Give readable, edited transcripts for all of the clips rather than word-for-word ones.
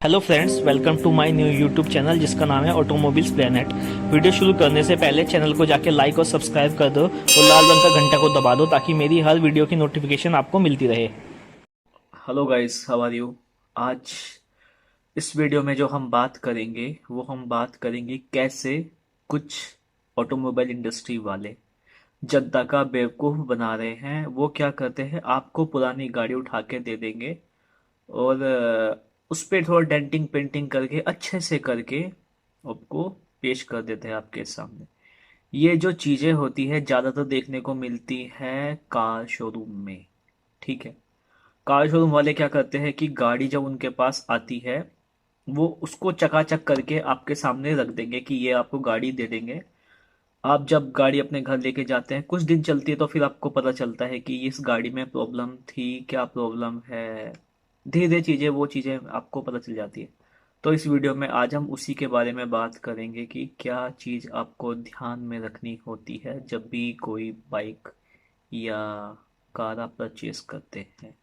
Hello friends, welcome to my new YouTube channel जिसका नाम है ऑटोमोबाइल्स प्लेनेट। वीडियो शुरू करने से पहले चैनल को जाके लाइक और सब्सक्राइब कर दो और लाल रंग का घंटा को दबा दो ताकि मेरी हर वीडियो की नोटिफिकेशन आपको मिलती रहे। Hello guys, how are you. आज इस वीडियो में जो हम बात करेंगे वो हम बात करेंगे कैसे कुछ ऑटोमोबाइल इंडस्ट्री वाले जनता का बेवकूफ़ बना रहे हैं। वो क्या करते हैं, आपको पुरानी गाड़ी उठा के दे देंगे और उस पे थोड़ा डेंटिंग पेंटिंग करके अच्छे से करके आपको पेश कर देते हैं आपके सामने। ये जो चीज़ें होती है ज़्यादातर देखने को मिलती है कार शोरूम में। ठीक है, कार शोरूम वाले क्या करते हैं कि गाड़ी जब उनके पास आती है वो उसको चकाचक करके आपके सामने रख देंगे कि ये आपको गाड़ी दे देंगे। आप जब गाड़ी अपने घर लेके जाते हैं, कुछ दिन चलती है तो फिर आपको पता चलता है कि इस गाड़ी में प्रॉब्लम थी, क्या प्रॉब्लम है। धीरे धीरे चीज़ें वो चीज़ें आपको पता चल जाती है। तो इस वीडियो में आज हम उसी के बारे में बात करेंगे कि क्या चीज़ आपको ध्यान में रखनी होती है जब भी कोई बाइक या कार आप परचेज करते हैं।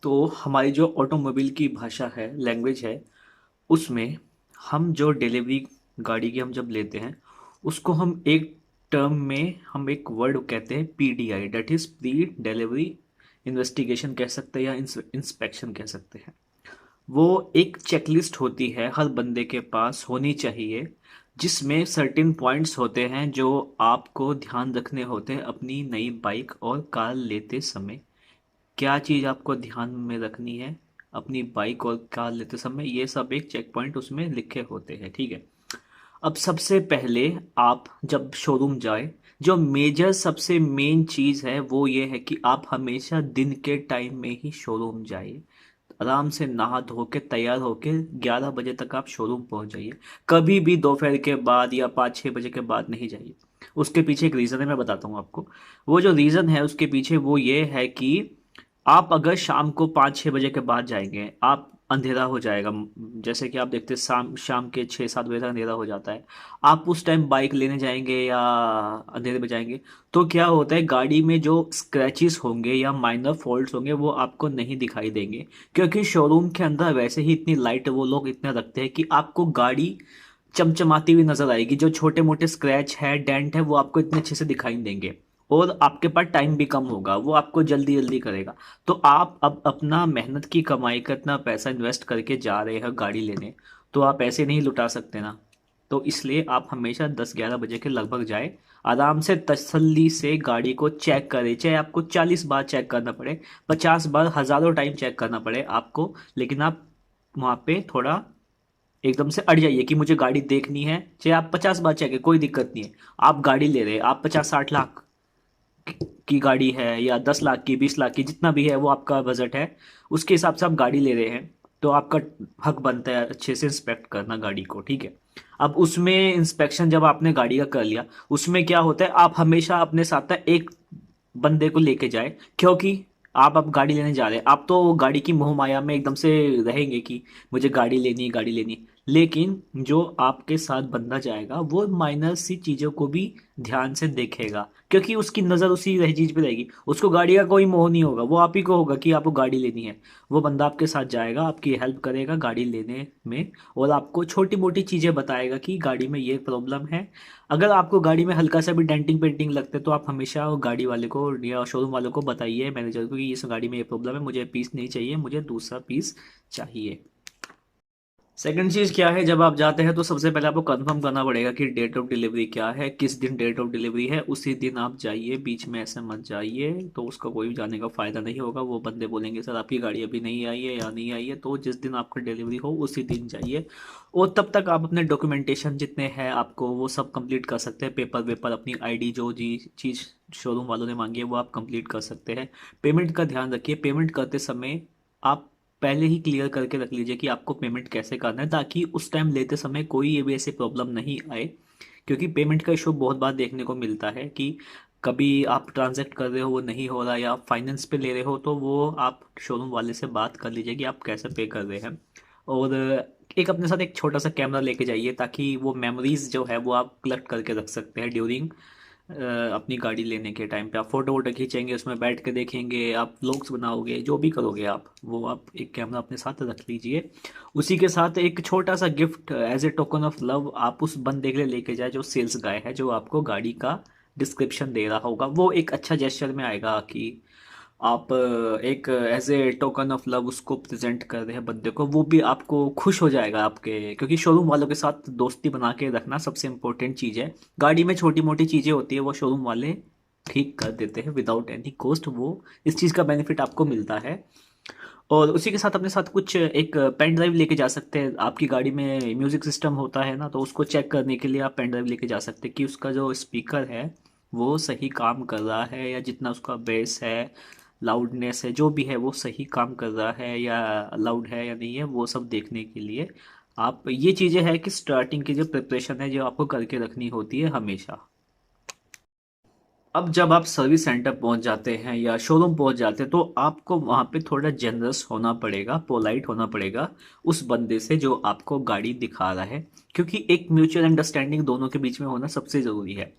तो हमारी जो ऑटोमोबाइल की भाषा है, लैंग्वेज है, उसमें हम जो डिलीवरी गाड़ी की हम जब लेते हैं उसको हम एक टर्म में हम एक वर्ड कहते हैं PDI, that is pre delivery investigation कह सकते हैं या इंस्पेक्शन कह सकते हैं। वो एक चेकलिस्ट होती है, हर बंदे के पास होनी चाहिए, जिसमें सर्टेन पॉइंट्स होते हैं जो आपको ध्यान रखने होते हैं अपनी नई बाइक और कार लेते समय। क्या चीज़ आपको ध्यान में रखनी है अपनी बाइक और कार लेते समय, ये सब एक चेक पॉइंट उसमें लिखे होते हैं। ठीक है, अब सबसे पहले आप जब शोरूम जाए, जो मेजर सबसे मेन चीज़ है वो ये है कि आप हमेशा दिन के टाइम में ही शोरूम जाइए। आराम से नहा धो के तैयार होके 11 बजे तक आप शोरूम पहुंच जाइए। कभी भी दोपहर के बाद या 5-6 बजे के बाद नहीं जाइए। उसके पीछे एक रीज़न है, मैं बताता हूँ आपको। वो जो रीज़न है उसके पीछे वो ये है कि आप अगर शाम को 5-6 बजे के बाद जाएंगे, आप अंधेरा हो जाएगा। जैसे कि आप देखते हैं शाम शाम के 6-7 बजे तक अंधेरा हो जाता है। आप उस टाइम बाइक लेने जाएंगे या अंधेरे में जाएंगे तो क्या होता है, गाड़ी में जो स्क्रैचेस होंगे या माइनर फॉल्ट्स होंगे वो आपको नहीं दिखाई देंगे। क्योंकि शोरूम के अंदर वैसे ही इतनी लाइट वो लोग इतना रखते हैं कि आपको गाड़ी चमचमाती हुई नजर आएगी। जो छोटे मोटे स्क्रैच है, डेंट है, वो आपको इतने अच्छे से दिखाई नहीं देंगे। और आपके पास टाइम भी कम होगा, वो आपको जल्दी जल्दी करेगा। तो आप अब अपना मेहनत की कमाई का इतना पैसा इन्वेस्ट करके जा रहे हैं गाड़ी लेने, तो आप ऐसे नहीं लुटा सकते ना। तो इसलिए आप हमेशा 10-11 बजे के लगभग जाए, आराम से तसल्ली से गाड़ी को चेक करें। चाहे आपको 40 बार चेक करना पड़े, 50 बार, हज़ारों टाइम चेक करना पड़े आपको, लेकिन आप वहाँ पे थोड़ा एकदम से अड़ जाइए कि मुझे गाड़ी देखनी है। चाहे आप 50 बार चेक है, कोई दिक्कत नहीं है। आप गाड़ी ले रहे हैं, आप 50-60 लाख की गाड़ी है या 10 लाख की, 20 लाख की, जितना भी है वो आपका बजट है, उसके हिसाब से आप गाड़ी ले रहे हैं। तो आपका हक बनता है अच्छे से इंस्पेक्ट करना गाड़ी को। ठीक है, अब उसमें इंस्पेक्शन जब आपने गाड़ी का कर लिया, उसमें क्या होता है, आप हमेशा अपने साथ ना एक बंदे को लेके जाए। क्योंकि आप अब गाड़ी लेने जा रहे हैं, आप तो गाड़ी की मोह माया में एकदम से रहेंगे कि मुझे गाड़ी लेनी है, गाड़ी लेनी है। लेकिन जो आपके साथ बंदा जाएगा वो माइनर सी चीज़ों को भी ध्यान से देखेगा, क्योंकि उसकी नज़र उसी रही चीज़ पे रहेगी। उसको गाड़ी का कोई मोह नहीं होगा, वो आप ही को होगा कि आपको गाड़ी लेनी है। वो बंदा आपके साथ जाएगा, आपकी हेल्प करेगा गाड़ी लेने में, और आपको छोटी मोटी चीज़ें बताएगा कि गाड़ी में ये प्रॉब्लम है। अगर आपको गाड़ी में हल्का सा भी डेंटिंग पेंटिंग लगता है तो आप हमेशा वो गाड़ी वाले को या शोरूम वालों को बताइए, मैनेजर को, कि इस गाड़ी में ये प्रॉब्लम है, मुझे पीस नहीं चाहिए, मुझे दूसरा पीस चाहिए। सेकंड चीज़ क्या है, जब आप जाते हैं तो सबसे पहले आपको कंफर्म करना पड़ेगा कि डेट ऑफ डिलीवरी क्या है, किस दिन डेट ऑफ डिलीवरी है, उसी दिन आप जाइए। बीच में ऐसे मत जाइए, तो उसका कोई भी जाने का फ़ायदा नहीं होगा। वो बंदे बोलेंगे सर आपकी गाड़ी अभी नहीं आई है या नहीं आई है, तो जिस दिन आपका डिलीवरी हो उसी दिन जाइए। और तब तक आप अपने डॉक्यूमेंटेशन जितने हैं आपको वो सब कंप्लीट कर सकते हैं। पेपर वेपर, अपनी आईडी, जो जी चीज़ शोरूम वालों ने मांगी है वो आप कंप्लीट कर सकते हैं। पेमेंट का ध्यान रखिए, पेमेंट करते समय आप पहले ही क्लियर करके रख लीजिए कि आपको पेमेंट कैसे करना है, ताकि उस टाइम लेते समय कोई ये भी ऐसे प्रॉब्लम नहीं आए। क्योंकि पेमेंट का इशू बहुत बार देखने को मिलता है कि कभी आप ट्रांजैक्ट कर रहे हो वो नहीं हो रहा, या आप फाइनेंस पे ले रहे हो, तो वो आप शोरूम वाले से बात कर लीजिए कि आप कैसे पे कर रहे हैं। और एक अपने साथ एक छोटा सा कैमरा लेके जाइए, ताकि वो मेमोरीज जो है वो आप कलेक्ट करके रख सकते हैं ड्यूरिंग अपनी गाड़ी लेने के टाइम पे आप फोटो वोटो खींचेंगे, उसमें बैठ के देखेंगे, आप व्लॉग्स बनाओगे, जो भी करोगे आप, वो आप एक कैमरा अपने साथ रख लीजिए। उसी के साथ एक छोटा सा gift as a token of love आप उस बंदे के लिए लेके जाए जो सेल्स गाय है, जो आपको गाड़ी का डिस्क्रिप्शन दे रहा होगा। वो एक अच्छा जेस्चर में आएगा कि आप एक as a token of love उसको प्रेजेंट कर रहे हैं बंदे को। वो भी आपको खुश हो जाएगा आपके, क्योंकि शोरूम वालों के साथ दोस्ती बना के रखना सबसे इम्पोर्टेंट चीज़ है। गाड़ी में छोटी मोटी चीज़ें होती है वो शोरूम वाले ठीक कर देते हैं विदाउट एनी कॉस्ट। वो इस चीज़ का बेनिफिट आपको मिलता है। और उसी के साथ अपने साथ कुछ एक पेन ड्राइव लेके जा सकते हैं। आपकी गाड़ी में म्यूजिक सिस्टम होता है ना, तो उसको चेक करने के लिए आप पेन ड्राइव लेके जा सकते हैं कि उसका जो स्पीकर है वो सही काम कर रहा है, या जितना उसका बेस है, लाउडनेस है, जो भी है वो सही काम कर रहा है या लाउड है या नहीं है, वो सब देखने के लिए आप, ये चीज़ें हैं कि स्टार्टिंग की जो प्रिपरेशन है जो आपको करके रखनी होती है हमेशा। अब जब आप सर्विस सेंटर पहुंच जाते हैं या शोरूम पहुंच जाते हैं, तो आपको वहां पे थोड़ा जेनरस होना पड़ेगा, पोलाइट होना पड़ेगा उस बंदे से जो आपको गाड़ी दिखा रहा है, क्योंकि एक म्यूचुअल अंडरस्टैंडिंग दोनों के बीच में होना सबसे ज़रूरी है।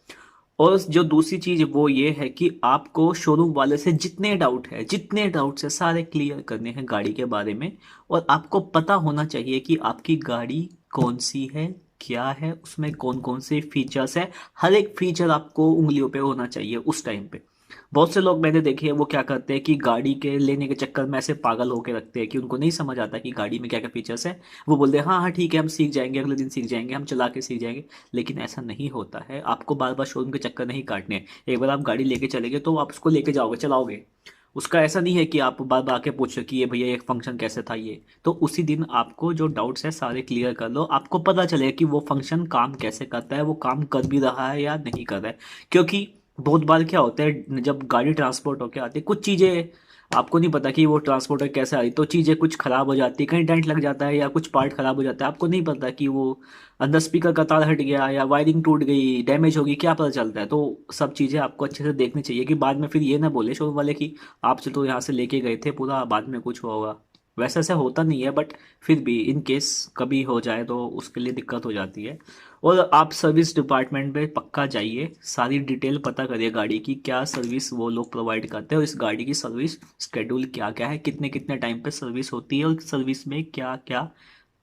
और जो दूसरी चीज़ वो ये है कि आपको शोरूम वाले से जितने डाउट्स है सारे क्लियर करने हैं गाड़ी के बारे में। और आपको पता होना चाहिए कि आपकी गाड़ी कौन सी है, क्या है, उसमें कौन कौन से फीचर्स है। हर एक फीचर आपको उंगलियों पे होना चाहिए उस टाइम पे। बहुत से लोग मैंने देखे हैं वो क्या करते हैं कि गाड़ी के लेने के चक्कर में ऐसे पागल होके रखते हैं कि उनको नहीं समझ आता कि गाड़ी में क्या क्या फीचर्स है। वो बोलते हैं हाँ हाँ ठीक है, हम सीख जाएंगे, अगले दिन सीख जाएंगे, हम चला के सीख जाएंगे। लेकिन ऐसा नहीं होता है। आपको बार बार शोरूम के चक्कर नहीं काटने हैं। एक बार आप गाड़ी लेके चलेंगे तो आप उसको लेके जाओगे, चलाओगे। उसका ऐसा नहीं है कि आप बार बार आके पूछो कि ये भैया ये फंक्शन कैसे था ये। तो उसी दिन आपको जो डाउट्स है सारे क्लियर कर लो, आपको पता चलेगा कि वो फंक्शन काम कैसे करता है, वो काम कर भी रहा है या नहीं कर रहा है। क्योंकि बहुत बार क्या होता है जब गाड़ी ट्रांसपोर्ट होके आती है, कुछ चीज़ें आपको नहीं पता कि वो ट्रांसपोर्टर कैसे आ रही, तो चीज़ें कुछ ख़राब हो जाती है, कहीं डेंट लग जाता है या कुछ पार्ट ख़राब हो जाता है, आपको नहीं पता कि वो अंदर स्पीकर का तार हट गया या वायरिंग टूट गई, डैमेज होगी, क्या पता चलता है। तो सब चीज़ें आपको अच्छे से देखनी चाहिए कि बाद में फिर ये ना बोले शोरूम वाले कि आपसे तो यहाँ से लेके गए थे पूरा, बाद में कुछ हुआ होगा। वैसे ऐसा होता नहीं है, बट फिर भी इन केस कभी हो जाए तो उसके लिए दिक्कत हो जाती है। और आप सर्विस डिपार्टमेंट में पक्का जाइए, सारी डिटेल पता करिए गाड़ी की, क्या सर्विस वो लोग प्रोवाइड करते हैं और इस गाड़ी की सर्विस स्केड्यूल क्या क्या है, कितने कितने टाइम पे सर्विस होती है, और सर्विस में क्या क्या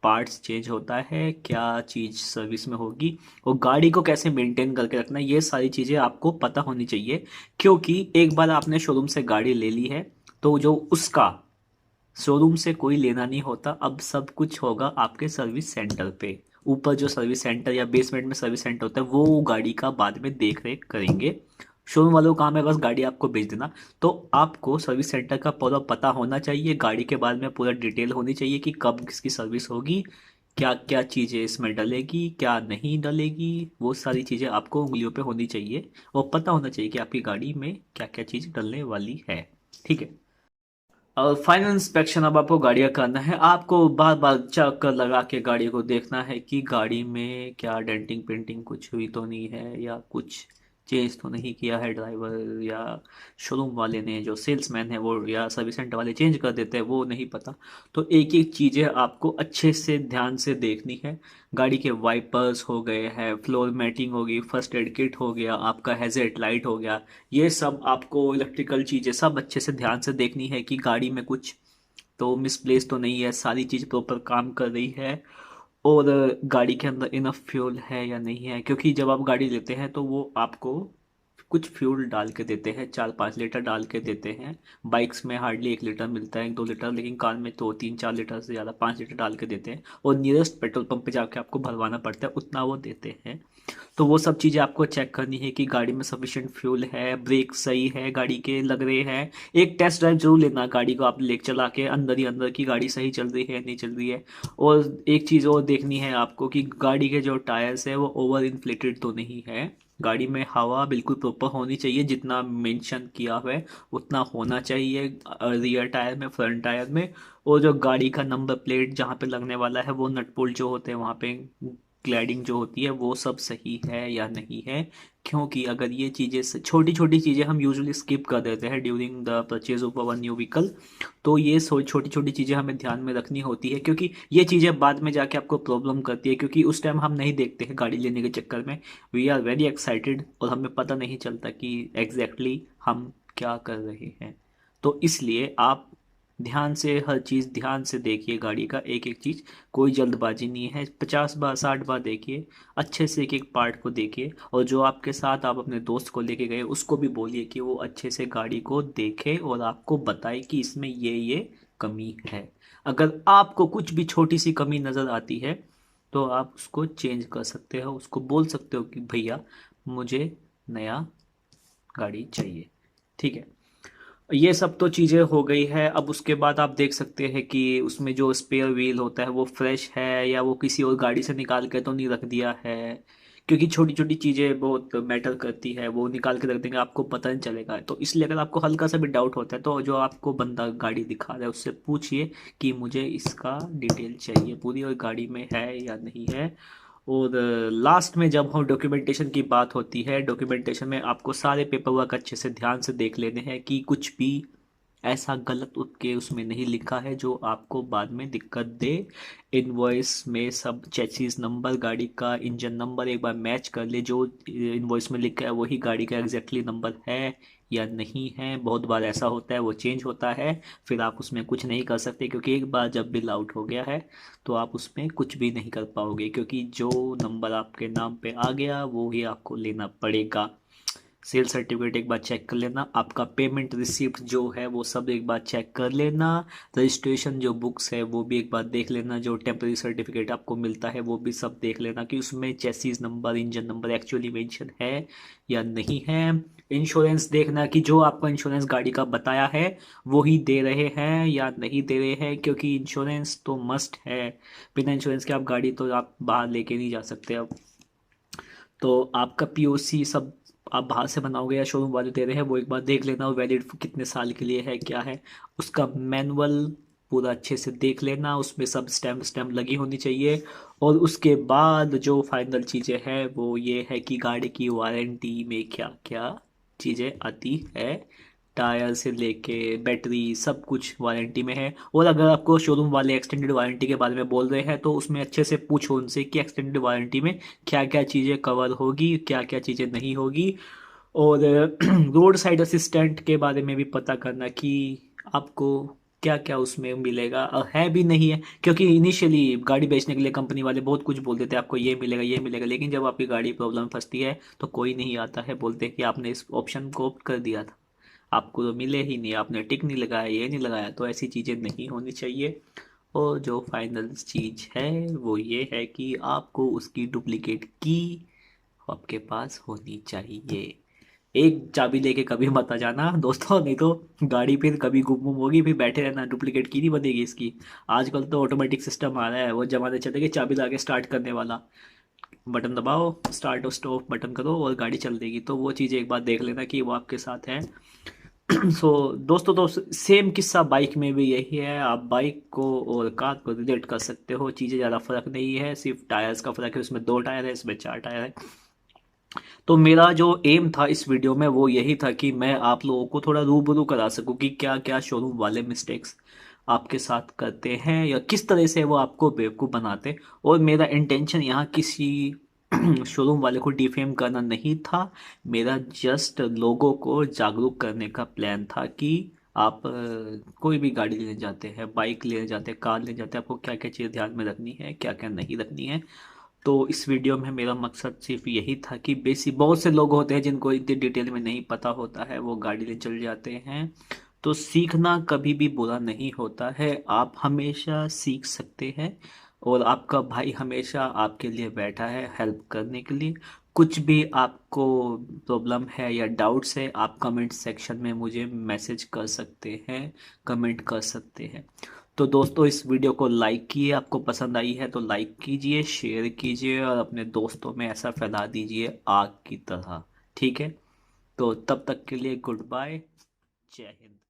पार्ट्स चेंज होता है, क्या चीज़ सर्विस में होगी, और गाड़ी को कैसे मेंटेन करके रखना है, ये सारी चीज़ें आपको पता होनी चाहिए। क्योंकि एक बार आपने शोरूम से गाड़ी ले ली है तो जो उसका शोरूम से कोई लेना नहीं होता। अब सब कुछ होगा आपके सर्विस सेंटर पे। ऊपर जो सर्विस सेंटर या बेसमेंट में सर्विस सेंटर होता है वो गाड़ी का बाद में देख रेख करेंगे। शोरूम वालों का काम है बस गाड़ी आपको बेच देना। तो आपको सर्विस सेंटर का पूरा पता होना चाहिए, गाड़ी के बारे में पूरा डिटेल होनी चाहिए कि कब किसकी सर्विस होगी, क्या क्या चीज़ें इसमें डलेगी, क्या नहीं डलेगी, वो सारी चीज़ें आपको उंगलियों पे होनी चाहिए। और पता होना चाहिए कि आपकी गाड़ी में क्या क्या चीज़ डलने वाली है। ठीक है। और फाइनल इंस्पेक्शन अब आपको गाड़ियाँ करना है। आपको बार बार चक्कर लगा के गाड़ी को देखना है कि गाड़ी में क्या डेंटिंग पेंटिंग कुछ हुई तो नहीं है, या कुछ चेंज तो नहीं किया है ड्राइवर या शोरूम वाले ने, जो सेल्समैन है वो या सर्विस सेंटर वाले चेंज कर देते हैं, वो नहीं पता। तो एक एक चीज़ें आपको अच्छे से ध्यान से देखनी है। गाड़ी के वाइपर्स हो गए हैं, फ्लोर मैटिंग होगी, फर्स्ट एड किट हो गया, आपका हेडलाइट लाइट हो गया, ये सब आपको इलेक्ट्रिकल चीज़ें सब अच्छे से ध्यान से देखनी है कि गाड़ी में कुछ तो मिसप्लेस तो नहीं है, सारी चीज़ प्रॉपर काम कर रही है। और गाड़ी के अंदर इनफ फ्यूल है या नहीं है, क्योंकि जब आप गाड़ी लेते हैं तो वो आपको कुछ फ्यूल डाल के देते हैं, 4-5 लीटर डाल के देते हैं। बाइक्स में हार्डली 1 लीटर मिलता है, 2 लीटर, लेकिन कार में तो 3-4 लीटर से ज़्यादा 5 लीटर डाल के देते हैं। और नियरेस्ट पेट्रोल पंप पे जाके आपको भरवाना पड़ता है, उतना वो देते हैं। तो वो सब चीज़ें आपको चेक करनी है कि गाड़ी में सफिशिएंट फ्यूल है, ब्रेक सही है गाड़ी के लग रहे हैं। एक टेस्ट ड्राइव जरूर लेना, गाड़ी को आप ले चला के अंदर ही अंदर की गाड़ी सही चल रही है नहीं चल रही है। और एक चीज़ और देखनी है आपको कि गाड़ी के जो टायर्स है वो ओवर इन्फ्लेटेड तो नहीं है। गाड़ी में हवा बिल्कुल प्रॉपर होनी चाहिए, जितना मेंशन किया हुआ है उतना होना चाहिए, रियर टायर में, फ्रंट टायर में। और जो गाड़ी का नंबर प्लेट जहाँ पे लगने वाला है वो नट बोल्ट जो होते हैं वहाँ पे क्लैडिंग जो होती है वो सब सही है या नहीं है। क्योंकि अगर ये चीज़ें छोटी छोटी चीज़ें हम यूजुअली स्किप कर देते हैं during the purchase of our new vehicle, तो ये छोटी छोटी चीज़ें हमें ध्यान में रखनी होती है, क्योंकि ये चीज़ें बाद में जाके आपको प्रॉब्लम करती है, क्योंकि उस टाइम हम नहीं देखते हैं गाड़ी लेने के चक्कर में। वी आर वेरी एक्साइटेड और हमें पता नहीं चलता कि एग्जैक्टली हम क्या कर रहे हैं। तो इसलिए आप ध्यान से हर चीज़ ध्यान से देखिए, गाड़ी का एक एक चीज़। कोई जल्दबाजी नहीं है, 50 बार 60 बार देखिए, अच्छे से एक एक पार्ट को देखिए। और जो आपके साथ आप अपने दोस्त को लेके गए उसको भी बोलिए कि वो अच्छे से गाड़ी को देखे और आपको बताए कि इसमें ये कमी है। अगर आपको कुछ भी छोटी सी कमी नज़र आती है तो आप उसको चेंज कर सकते हो, उसको बोल सकते हो कि भैया मुझे नया गाड़ी चाहिए। ठीक है, ये सब तो चीज़ें हो गई है। अब उसके बाद आप देख सकते हैं कि उसमें जो स्पेयर व्हील होता है वो फ्रेश है या वो किसी और गाड़ी से निकाल के तो नहीं रख दिया है, क्योंकि छोटी छोटी चीज़ें बहुत मैटर करती है। वो निकाल के रख देंगे, आपको पता नहीं चलेगा। तो इसलिए अगर आपको हल्का सा भी डाउट होता है तो जो आपको बंदा गाड़ी दिखा रहा है उससे पूछिए कि मुझे इसका डिटेल चाहिए पूरी, और गाड़ी में है या नहीं है। और लास्ट में जब हम डॉक्यूमेंटेशन की बात होती है, डॉक्यूमेंटेशन में आपको सारे पेपर वर्क अच्छे से ध्यान से देख लेने हैं कि कुछ भी ऐसा गलत उसके उसमें नहीं लिखा है जो आपको बाद में दिक्कत दे। इनवॉइस में सब चेसिस नंबर, गाड़ी का इंजन नंबर एक बार मैच कर ले, जो इनवॉइस में लिखा है वही गाड़ी का एग्जैक्टली नंबर है या नहीं है। बहुत बार ऐसा होता है वो चेंज होता है, फिर आप उसमें कुछ नहीं कर सकते, क्योंकि एक बार जब बिल आउट हो गया है तो आप उसमें कुछ भी नहीं कर पाओगे, क्योंकि जो नंबर आपके नाम पे आ गया वो ही आपको लेना पड़ेगा। सेल सर्टिफिकेट एक बार चेक कर लेना, आपका पेमेंट रिसिप्ट जो है वो सब एक बार चेक कर लेना, रजिस्ट्रेशन जो बुक्स है वो भी एक बार देख लेना, जो टेम्पररी सर्टिफिकेट आपको मिलता है वो भी सब देख लेना कि उसमें chassis number engine number actually mention है या नहीं है। इंश्योरेंस देखना कि जो आपका इंश्योरेंस गाड़ी का बताया है वो ही दे रहे हैं या नहीं दे रहे हैं, क्योंकि इंश्योरेंस तो मस्ट है। बिना इंश्योरेंस के आप गाड़ी तो आप बाहर लेके नहीं जा सकते अब। तो आपका पीओसी सब आप बाहर से बनाओगे या शोरूम वाले दे रहे हैं वो एक बार देख लेना, वैलिड कितने साल के लिए है क्या है। उसका मैनुअल पूरा अच्छे से देख लेना, उसमें सब स्टैम्प स्टैम्प लगी होनी चाहिए। और उसके बाद जो फाइनल चीज़ें हैं वो ये है कि गाड़ी की वारंटी में क्या क्या चीज़ें आती है। टायर से लेके बैटरी सब कुछ वारंटी में है। और अगर आपको शोरूम वाले एक्सटेंडेड वारंटी के बारे में बोल रहे हैं तो उसमें अच्छे से पूछो उनसे कि एक्सटेंडेड वारंटी में क्या क्या चीज़ें कवर होगी, क्या क्या चीज़ें नहीं होगी। और रोड साइड असिस्टेंट के बारे में भी पता करना कि आपको क्या क्या उसमें मिलेगा और है भी नहीं है, क्योंकि इनिशियली गाड़ी बेचने के लिए कंपनी वाले बहुत कुछ बोल देते हैं आपको ये मिलेगा ये मिलेगा, लेकिन जब आपकी गाड़ी प्रॉब्लम फंसती है तो कोई नहीं आता है, बोलते हैं कि आपने इस ऑप्शन को ऑप्ट कर दिया था, आपको तो मिले ही नहीं, आपने टिक नहीं लगाया ये नहीं लगाया। तो ऐसी चीज़ें नहीं होनी चाहिए। और जो फाइनल चीज़ है वो ये है कि आपको उसकी डुप्लीकेट की आपके पास होनी चाहिए। एक चाबी लेके कभी मत आ जाना दोस्तों, नहीं तो गाड़ी फिर कभी गुम गुम होगी, फिर बैठे रहना, डुप्लीकेट की नहीं बनेगी इसकी। आजकल तो ऑटोमेटिक सिस्टम आ रहा है, वो जमाने चले गए चाबी ला के स्टार्ट करने वाला, बटन दबाओ स्टार्ट और स्टॉप बटन करो और गाड़ी चल देगी। तो वो चीज़ एक बार देख लेना कि वो आपके साथ है। सो दोस्तों, तो सेम किस्सा बाइक में भी यही है। आप बाइक को और कार को रिलेट कर सकते हो, चीज़ें ज़्यादा फर्क नहीं है, सिर्फ टायर्स का फर्क है, उसमें 2 टायर है इसमें 4 टायर है। तो मेरा जो एम था इस वीडियो में वो यही था कि मैं आप लोगों को थोड़ा रूबरू करा सकूं कि क्या क्या शोरूम वाले मिस्टेक्स आपके साथ करते हैं या किस तरह से वो आपको बेवकूफ़ बनाते हैं। और मेरा इंटेंशन यहाँ किसी शोरूम वाले को डिफेम करना नहीं था, मेरा जस्ट लोगों को जागरूक करने का प्लान था कि आप कोई भी गाड़ी लेने जाते हैं, बाइक लेने जाते हैं, कार लेने जाते हैं, आपको क्या क्या चीज़ ध्यान में रखनी है क्या क्या नहीं रखनी है। तो इस वीडियो में मेरा मकसद सिर्फ यही था कि बेसिक बहुत से लोग होते हैं जिनको इतनी डिटेल में नहीं पता होता है, वो गाड़ी ले चल जाते हैं। तो सीखना कभी भी बुरा नहीं होता है, आप हमेशा सीख सकते हैं। और आपका भाई हमेशा आपके लिए बैठा है हेल्प करने के लिए। कुछ भी आपको प्रॉब्लम है या डाउट्स है आप कमेंट सेक्शन में मुझे मैसेज कर सकते हैं, कमेंट कर सकते हैं। तो दोस्तों, इस वीडियो को लाइक किए, आपको पसंद आई है तो लाइक कीजिए, शेयर कीजिए और अपने दोस्तों में ऐसा फैला दीजिए आग की तरह। ठीक है, तो तब तक के लिए गुड बाय, जय हिंद।